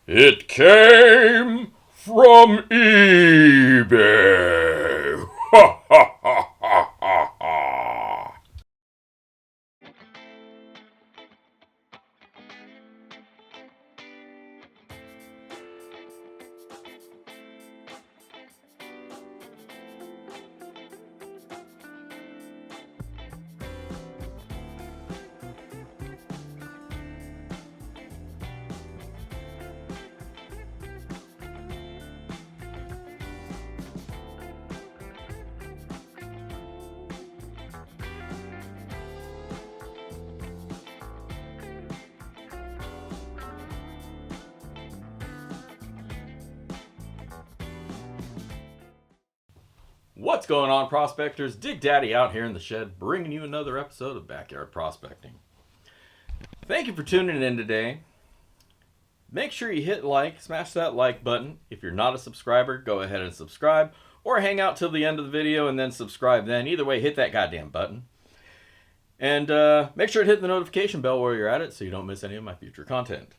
It came from eBay. Ha ha ha ha ha ha. What's going on, prospectors? Dig Daddy out here in the shed, bringing you another episode of Backyard Prospecting. Thank you for tuning in today. Make sure you hit like, smash that like button. If you're not a subscriber, go ahead and subscribe, or hang out till the end of the video and then subscribe then. Either way, hit that goddamn button. And make sure to hit the notification bell while you're at it so you don't miss any of my future content.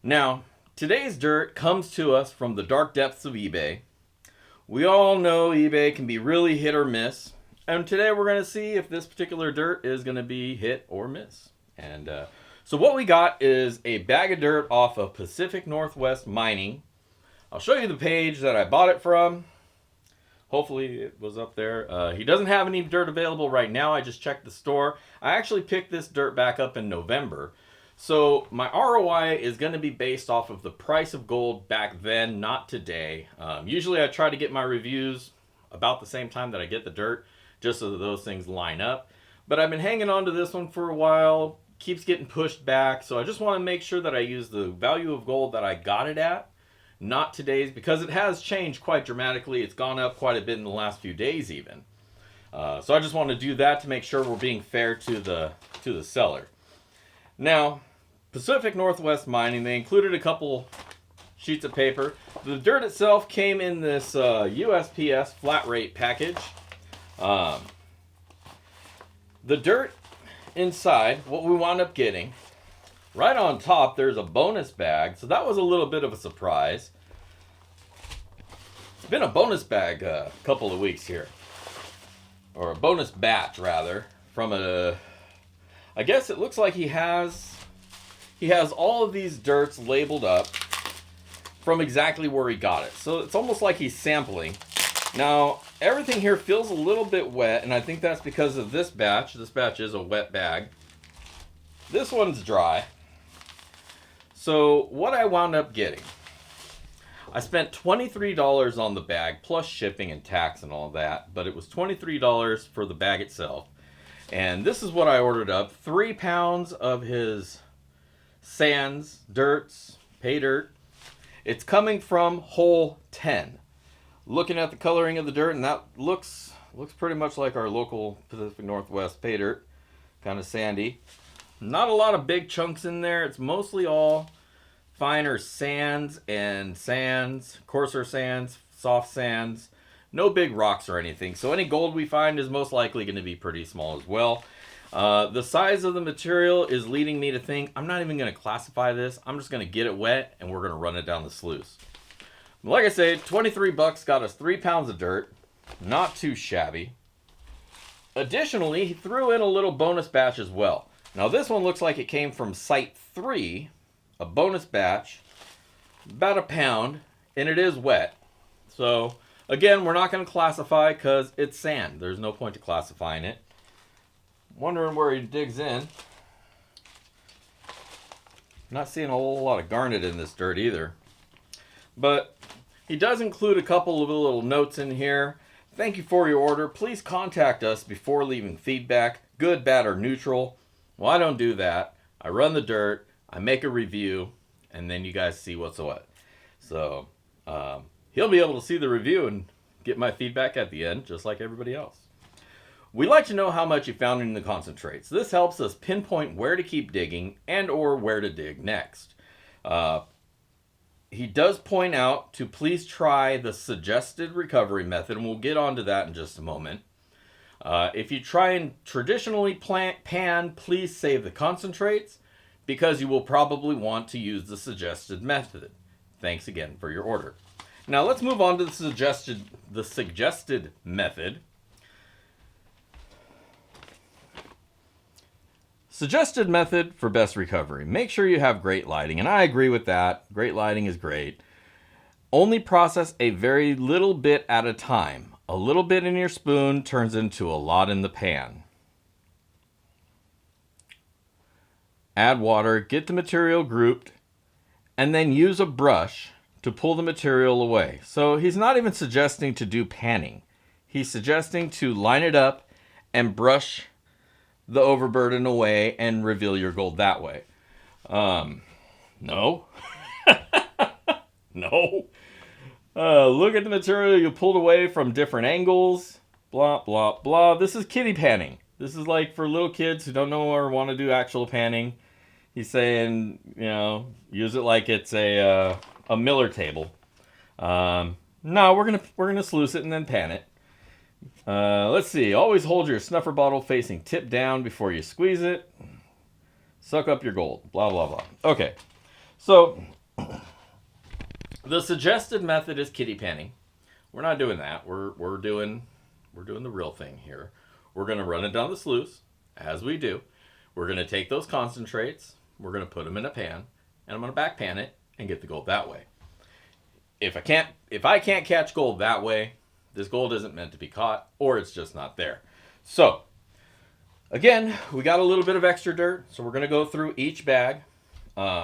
Now, today's dirt comes to us from the dark depths of eBay. We all know eBay can be really hit or miss, and today we're going to see if this particular dirt is going to be hit or miss. And so what we got is a bag of dirt off of Pacific Northwest Mining. I'll show you the page that I bought it from. Hopefully it was up there. He doesn't have any dirt available right now. I just checked the store. I actually picked this dirt back up in November. So my ROI is going to be based off of the price of gold back then, not today. Usually I try to get my reviews about the same time that I get the dirt, just so that those things line up. But I've been hanging on to this one for a while, keeps getting pushed back. So I just want to make sure that I use the value of gold that I got it at, not today's, because it has changed quite dramatically. It's gone up quite a bit in the last few days even. So I just want to do that to make sure we're being fair to the seller. Now, Pacific Northwest Mining, they included a couple sheets of paper. The dirt itself came in this USPS flat rate package. The dirt inside, what we wound up getting, right on top, there's a bonus bag. So that was a little bit of a surprise. It's been a bonus bag a couple of weeks here. Or a bonus batch, rather, from a... I guess it looks like he has all of these dirts labeled up from exactly where he got it. So it's almost like he's sampling. Now, everything here feels a little bit wet, and I think that's because of this batch. This batch is a wet bag. This one's dry. So what I wound up getting, I spent $23 on the bag, plus shipping and tax and all that, but it was $23 for the bag itself. And this is what I ordered up. 3 pounds of his sands, dirts, pay dirt. It's coming from hole 10. Looking at the coloring of the dirt, and that looks pretty much like our local Pacific Northwest pay dirt. Kind of sandy. Not a lot of big chunks in there. It's mostly all finer sands and sands, coarser sands, soft sands. No big rocks or anything. So any gold we find is most likely going to be pretty small as well. The size of the material is leading me to think I'm not even going to classify this. I'm just going to get it wet and we're going to run it down the sluice. Like I said, 23 bucks got us 3 pounds of dirt. Not too shabby. Additionally, he threw in a little bonus batch as well. Now this one looks like it came from Site 3. A bonus batch. About a pound. And it is wet. So... again, we're not going to classify because it's sand. There's no point to classifying it. Wondering where he digs in. Not seeing a whole lot of garnet in this dirt either. But he does include a couple of little notes in here. Thank you for your order. Please contact us before leaving feedback. Good, bad, or neutral. Well, I don't do that. I run the dirt. I make a review. And then you guys see what's what. So... he'll be able to see the review and get my feedback at the end, just like everybody else. We like to know how much you found in the concentrates. This helps us pinpoint where to keep digging and or where to dig next. He does point out to please try the suggested recovery method, and we'll get onto that in just a moment. If you try and traditionally pan, please save the concentrates because you will probably want to use the suggested method. Thanks again for your order. Now let's move on to the suggested method. Suggested method for best recovery. Make sure you have great lighting, and I agree with that. Great lighting is great. Only process a very little bit at a time. A little bit in your spoon turns into a lot in the pan. Add water, get the material grouped, and then use a brush to pull the material away. So he's not even suggesting to do panning. He's suggesting to line it up and brush the overburden away and reveal your gold that way. No. No. Look at the material you pulled away from different angles. Blah, blah, blah. This is kiddie panning. This is like for little kids who don't know or want to do actual panning. He's saying, you know, use it like it's a miller table. No, we're gonna sluice it and then pan it. Let's see. Always hold your snuffer bottle facing tip down before you squeeze it. Suck up your gold. Blah, blah, blah. Okay. So, the suggested method is kiddie panning. We're not doing that. We're doing the real thing here. We're going to run it down the sluice, as we do. We're going to take those concentrates. We're going to put them in a pan, and I'm going to back pan it and get the gold that way. If I can't catch gold that way, this gold isn't meant to be caught, or it's just not there. So, again, we got a little bit of extra dirt, so we're going to go through each bag,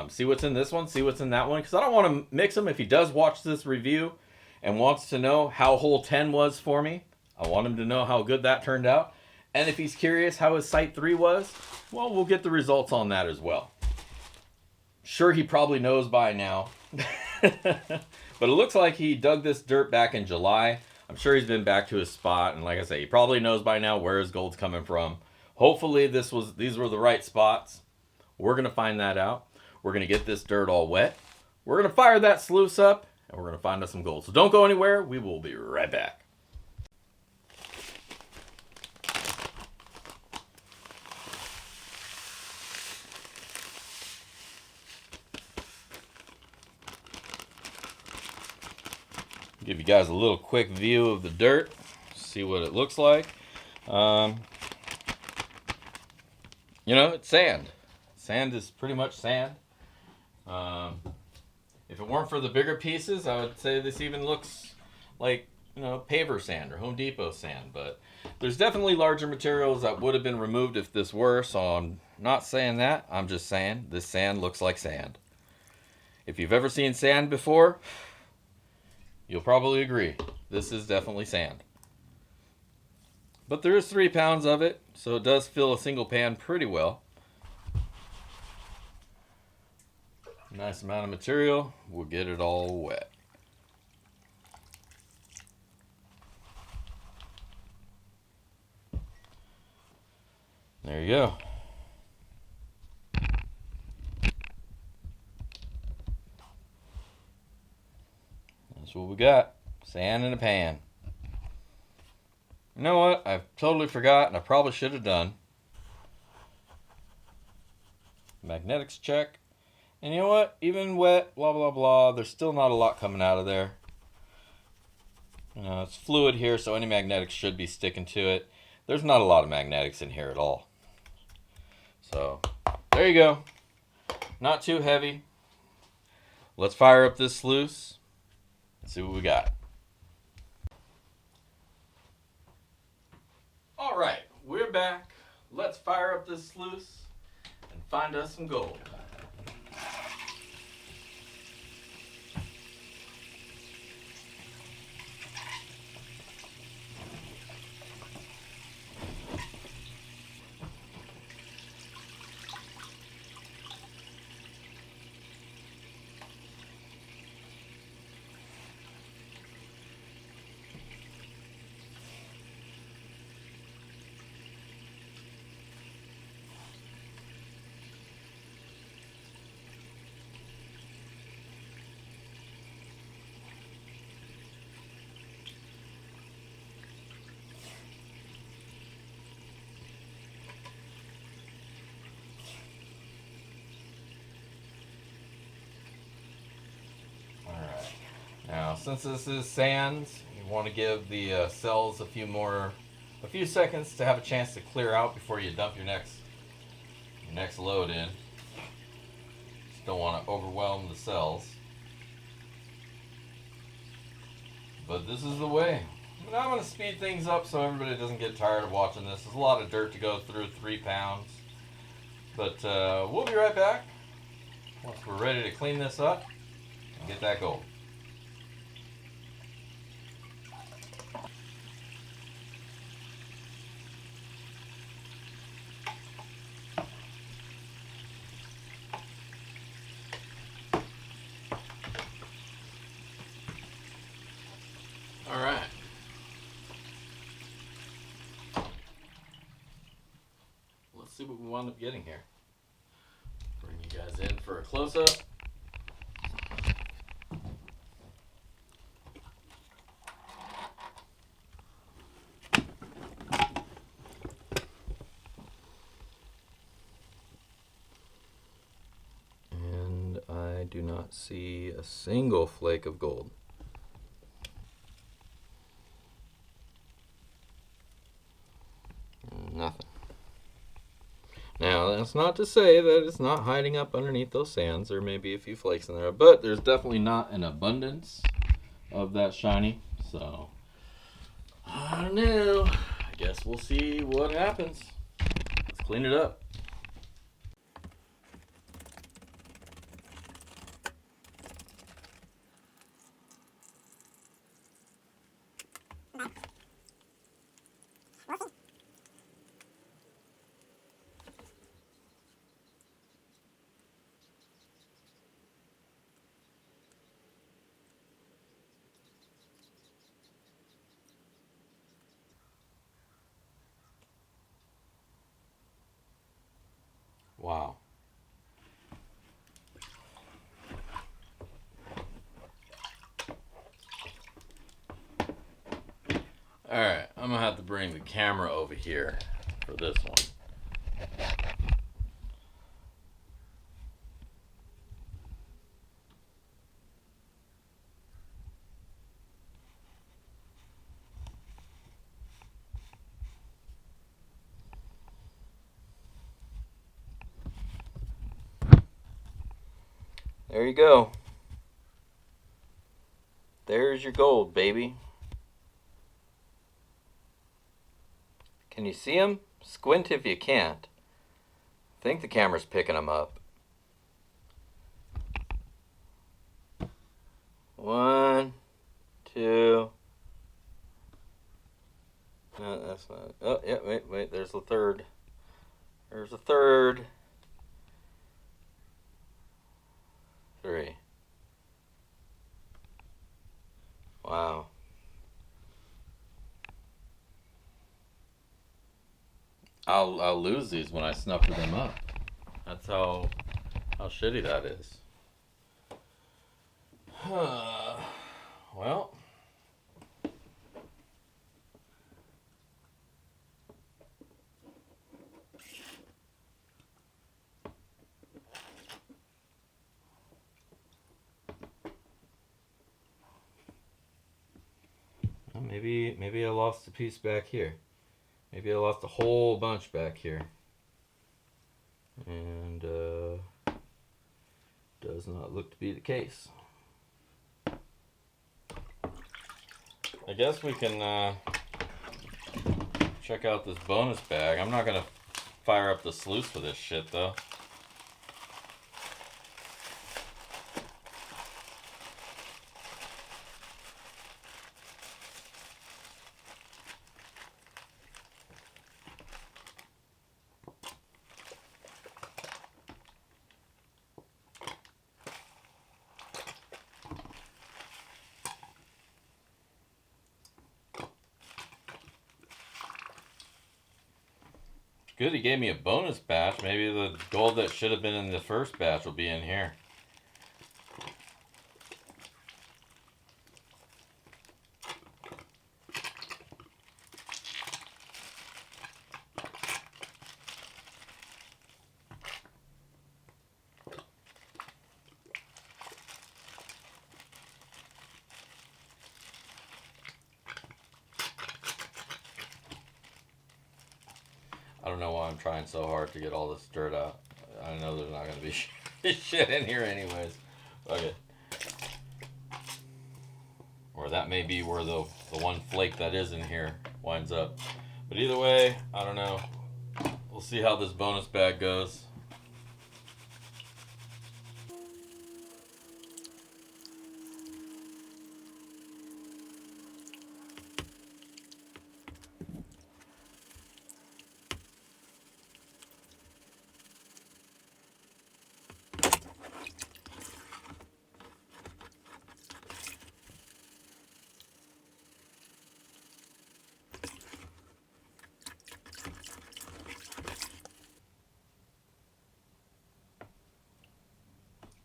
see what's in this one, see what's in that one, because I don't want to mix them. If he does watch this review and wants to know how hole 10 was for me, I want him to know how good that turned out. And if he's curious how his site 3 was, well, we'll get the results on that as well. Sure, he probably knows by now. But it looks like he dug this dirt back in July. I'm sure he's been back to his spot, and like I say, he probably knows by now where his gold's coming from. Hopefully these were the right spots. We're going to find that out. We're going to get this dirt all wet. We're going to fire that sluice up, and we're going to find us some gold. So don't go anywhere. We will be right back. Give you guys a little quick view of the dirt, see what it looks like. You know, it's sand. Sand is pretty much sand. If it weren't for the bigger pieces, I would say this even looks like, you know, paver sand or Home Depot sand. But there's definitely larger materials that would have been removed if this were, so I'm not saying that. I'm just saying this sand looks like sand. If you've ever seen sand before, you'll probably agree. This is definitely sand. But there is 3 pounds of it, so it does fill a single pan pretty well. Nice amount of material. We'll get it all wet. There you go. That's what we got. Sand in a pan. You know what? I totally forgot, and I probably should have done. Magnetics check. And you know what? Even wet, blah, blah, blah, there's still not a lot coming out of there. You know, it's fluid here, so any magnetics should be sticking to it. There's not a lot of magnetics in here at all. So, there you go. Not too heavy. Let's fire up this sluice. See what we got. All right, we're back. Let's fire up this sluice and find us some gold. since this is sands, you want to give the cells a few seconds to have a chance to clear out before you dump your next load in. Just don't want to overwhelm the cells. But this is the way. Now I'm going to speed things up so everybody doesn't get tired of watching this. There's a lot of dirt to go through, 3 pounds. But we'll be right back once we're ready to clean this up and get that gold. All right. Let's see what we wound up getting here. Bring you guys in for a close-up. And I do not see a single flake of gold. Nothing. Now, that's not to say that it's not hiding up underneath those sands. There may be a few flakes in there, but there's definitely not an abundance of that shiny. So, I don't know. I guess we'll see what happens. Let's clean it up. Wow. Alright, I'm going to have to bring the camera over here for this one. There you go. There's your gold, baby. Can you see them? Squint if you can't. I think the camera's picking them up. 1, 2. No, that's not. Oh, yeah, wait. There's the third. There's a third. 3. Wow. I'll lose these when I snuffer them up. That's how shitty that is. Well. Maybe I lost a piece back here. Maybe I lost a whole bunch back here. And does not look to be the case. I guess we can check out this bonus bag. I'm not gonna fire up the sluice for this shit though. Good, he gave me a bonus batch. Maybe the gold that should have been in the first batch will be in here. don't know why I'm trying so hard to get all this dirt out. I know there's not going to be shit in here anyways. Okay. Or that may be where the one flake that is in here winds up. But either way, I don't know. We'll see how this bonus bag goes.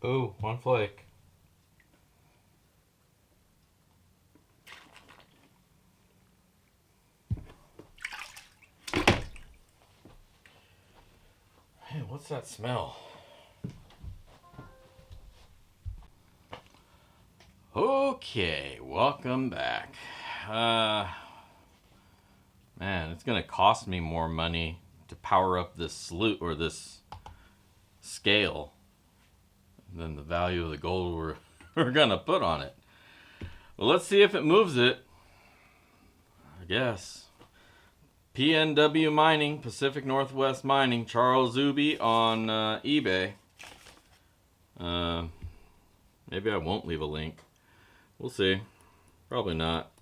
Ooh, one flake. Hey, what's that smell? Okay, welcome back. Man, it's gonna cost me more money to power up this sluice or this scale than the value of the gold we're gonna put on it. Well, let's see if it moves it. I guess. PNW Mining, Pacific Northwest Mining, Charles Zuby on eBay. Maybe I won't leave a link. We'll see. Probably not.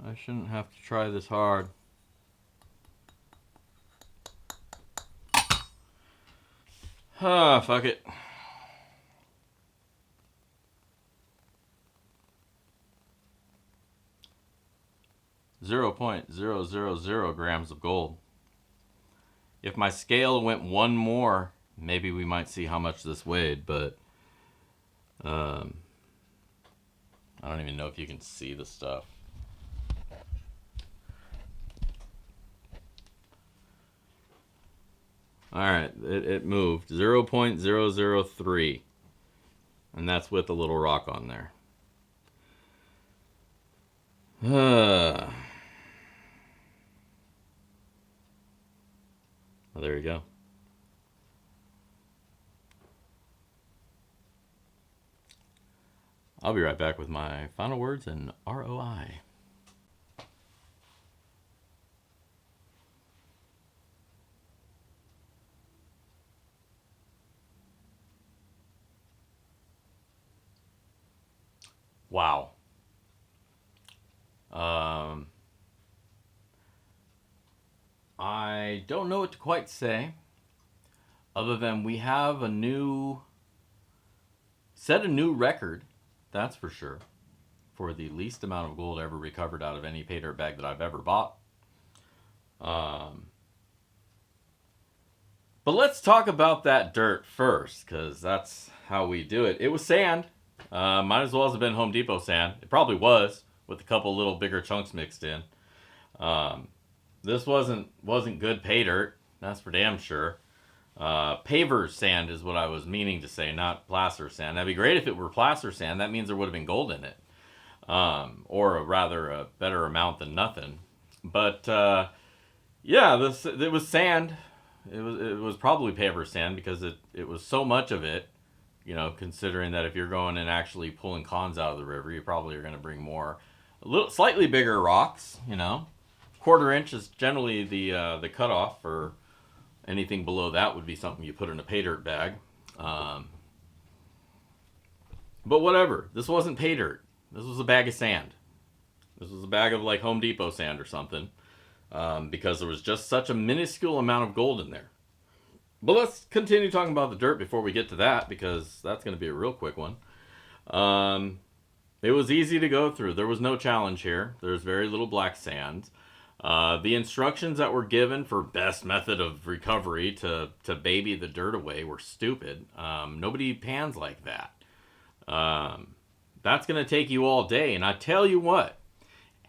I shouldn't have to try this hard. Ah, fuck it. .000 grams of gold. If my scale went one more, maybe we might see how much this weighed, but I don't even know if you can see the stuff. Alright, it moved. 0.003. And that's with a little rock on there. Well, there you go. I'll be right back with my final words and ROI. Wow. I don't know what to quite say, other than we have set a new record, that's for sure, for the least amount of gold ever recovered out of any pay dirt bag that I've ever bought. But let's talk about that dirt first, because that's how we do it. It was sand. Might as well have been Home Depot sand. It probably was, with a couple little bigger chunks mixed in. This wasn't good pay dirt, that's for damn sure. Paver sand is what I was meaning to say, not placer sand. That'd be great if it were placer sand. That means there would have been gold in it, or rather a better amount than nothing. But yeah, it was sand. It was probably paver sand because it was so much of it. You know, considering that if you're going and actually pulling cons out of the river, you probably are going to bring slightly bigger rocks. You know, 1/4 inch is generally the cutoff for anything below that would be something you put in a pay dirt bag. But whatever, this wasn't pay dirt. This was a bag of sand. This was a bag of like Home Depot sand or something, because there was just such a minuscule amount of gold in there. But let's continue talking about the dirt before we get to that, because that's going to be a real quick one. It was easy to go through. There was no challenge here. There's very little black sand. The instructions that were given for best method of recovery to baby the dirt away were stupid. Nobody pans like that. That's going to take you all day. And I tell you what,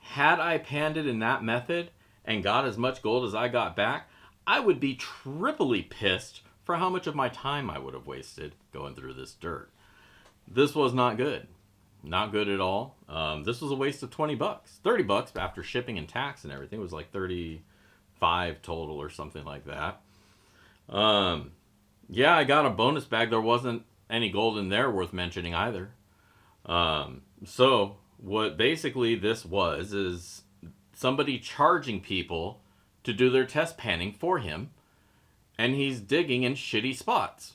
Had I panned it in that method and got as much gold as I got back, I would be triply pissed for how much of my time I would have wasted going through this dirt. This was not good. Not good at all. This was a waste of 20 bucks. 30 bucks after shipping and tax and everything. It was like 35 total or something like that. Yeah, I got a bonus bag. There wasn't any gold in there worth mentioning either. So what basically this was is somebody charging people to do their test panning for him, and he's digging in shitty spots.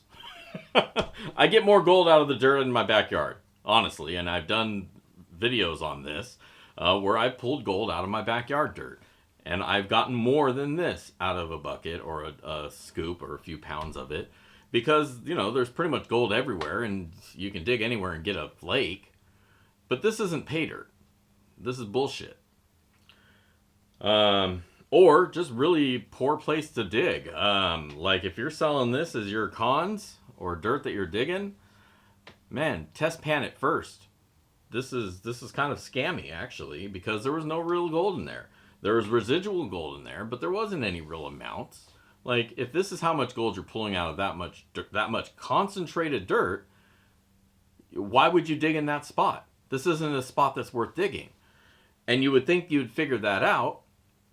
I get more gold out of the dirt in my backyard, honestly, and I've done videos on this where I pulled gold out of my backyard dirt, and I've gotten more than this out of a bucket or a scoop or a few pounds of it, because, you know, there's pretty much gold everywhere and you can dig anywhere and get a flake. But this isn't pay dirt. This is bullshit. Or just really poor place to dig. Like if you're selling this as your cons or dirt that you're digging, man, test pan it first. This is kind of scammy actually, because there was no real gold in there. There was residual gold in there, but there wasn't any real amounts. Like if this is how much gold you're pulling out of that much concentrated dirt, why would you dig in that spot? This isn't a spot that's worth digging. And you would think you'd figure that out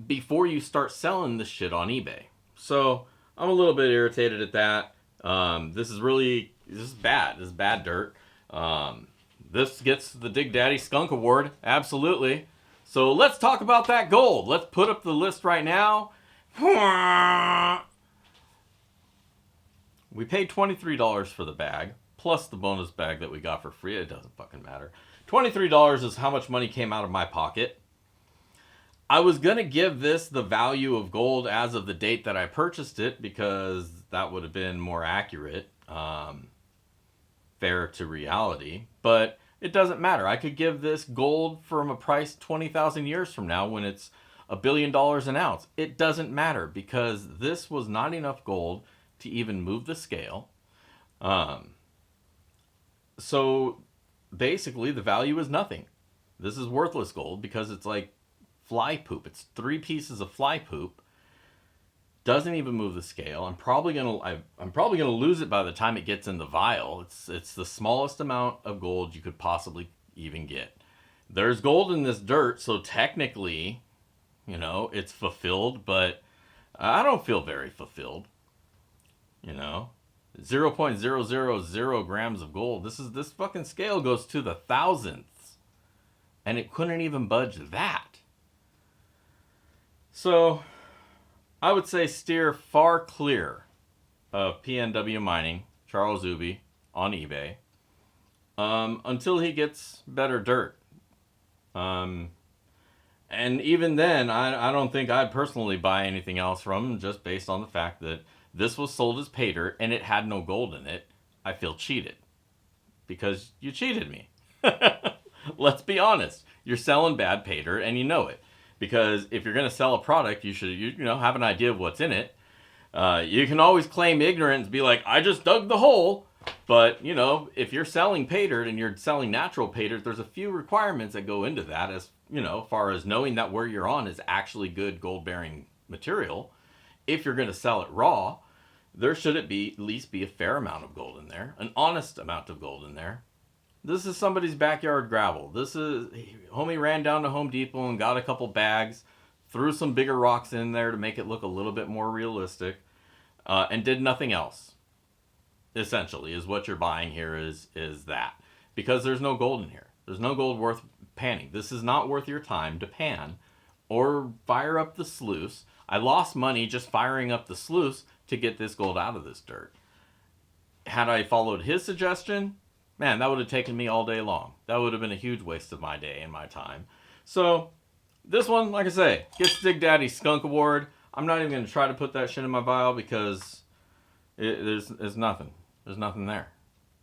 before you start selling this shit on eBay. So I'm a little bit irritated at that. This is bad. This is bad dirt. This gets the Dig Daddy Skunk Award. Absolutely. So let's talk about that gold. Let's put up the list right now. We paid $23 for the bag, plus the bonus bag that we got for free. It doesn't fucking matter. $23 is how much money came out of my pocket. I was going to give this the value of gold as of the date that I purchased it, because that would have been more accurate, fair to reality. But it doesn't matter. I could give this gold from a price 20,000 years from now when it's $1 billion an ounce. It doesn't matter, because this was not enough gold to even move the scale. So basically the value is nothing. This is worthless gold because it's like fly poop. It's 3 pieces of fly poop. Doesn't even move the scale. I'm probably gonna lose it by the time it gets in the vial. It's the smallest amount of gold you could possibly even get. There's gold in this dirt, so technically, you know, it's fulfilled, but I don't feel very fulfilled. You know, 0.000 grams of gold. This fucking scale goes to the thousandths, and it couldn't even budge that. So I would say steer far clear of PNW Mining, Charles Uby, on eBay, until he gets better dirt. And even then, I don't think I'd personally buy anything else from him, just based on the fact that this was sold as pay dirt and it had no gold in it. I feel cheated. Because you cheated me. Let's be honest. You're selling bad pay dirt and you know it. Because if you're going to sell a product, you should have an idea of what's in it. You can always claim ignorance and be like, I just dug the hole. But, you know, if you're selling pay dirt and you're selling natural pay dirt, there's a few requirements that go into that, as, you know, far as knowing that where you're on is actually good gold-bearing material. If you're going to sell it raw, there should at least be a fair amount of gold in there, an honest amount of gold in there. This is somebody's backyard gravel. Homie ran down to Home Depot and got a couple bags, threw some bigger rocks in there to make it look a little bit more realistic, and did nothing else. Essentially, is what you're buying here is that. Because there's no gold in here. There's no gold worth panning. This is not worth your time to pan or fire up the sluice. I lost money just firing up the sluice to get this gold out of this dirt. Had I followed his suggestion, man, that would have taken me all day long. That would have been a huge waste of my day and my time. So this one, like I say, gets Dig Daddy Skunk Award. I'm not even going to try to put that shit in my vial because there's nothing. There's nothing there.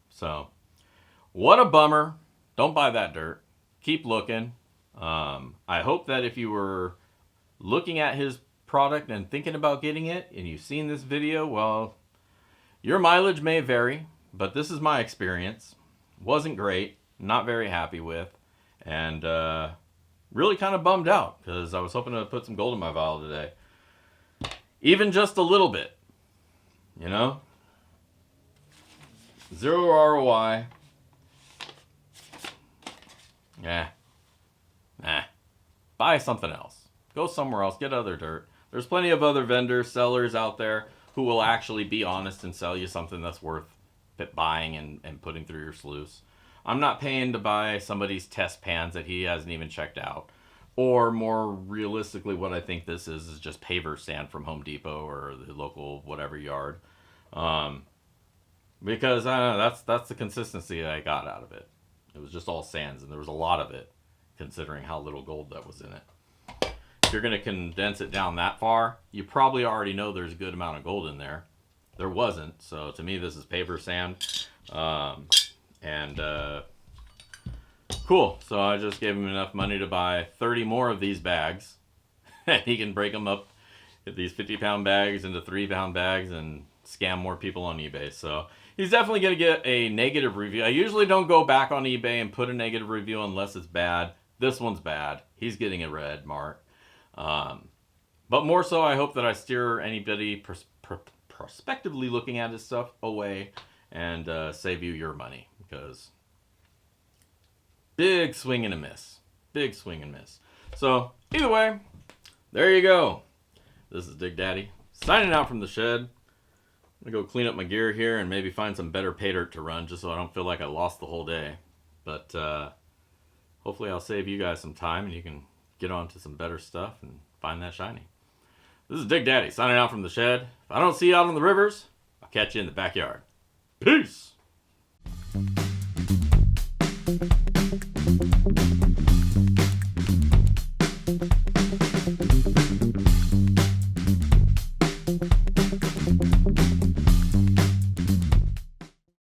So what a bummer. Don't buy that dirt. Keep looking. I hope that if you were looking at his product and thinking about getting it and you've seen this video, well, your mileage may vary, but this is my experience. Wasn't great, not very happy with, and really kind of bummed out because I was hoping to put some gold in my vial today. Even just a little bit, you know? Zero ROI. Nah. Buy something else. Go somewhere else. Get other dirt. There's plenty of other vendors, sellers out there who will actually be honest and sell you something that's worth buying and putting through your sluice. I'm not paying to buy somebody's test pans that he hasn't even checked out. Or more realistically, what I think this is just paver sand from Home Depot or the local whatever yard. Because I don't know, that's the consistency I got out of it. It was just all sands, and there was a lot of it, considering how little gold that was in it. If you're going to condense it down that far, you probably already know there's a good amount of gold in there. There wasn't, so to me this is paver sand. Cool, so I just gave him enough money to buy 30 more of these bags. And he can break them up, get these 50-pound bags into 3-pound bags and scam more people on eBay. So he's definitely going to get a negative review. I usually don't go back on eBay and put a negative review unless it's bad. This one's bad. He's getting a red mark. But more so, I hope that I steer anybody prospectively looking at his stuff away and save you your money, because big swing and a miss. Big swing and miss. So either way, there you go. This is Dig Daddy signing out from the shed. I'm going to go clean up my gear here and maybe find some better pay dirt to run just so I don't feel like I lost the whole day. But hopefully I'll save you guys some time and you can get on to some better stuff and find that shiny. This is Dig Daddy signing out from the shed. If I don't see you out on the rivers, I'll catch you in the backyard. Peace!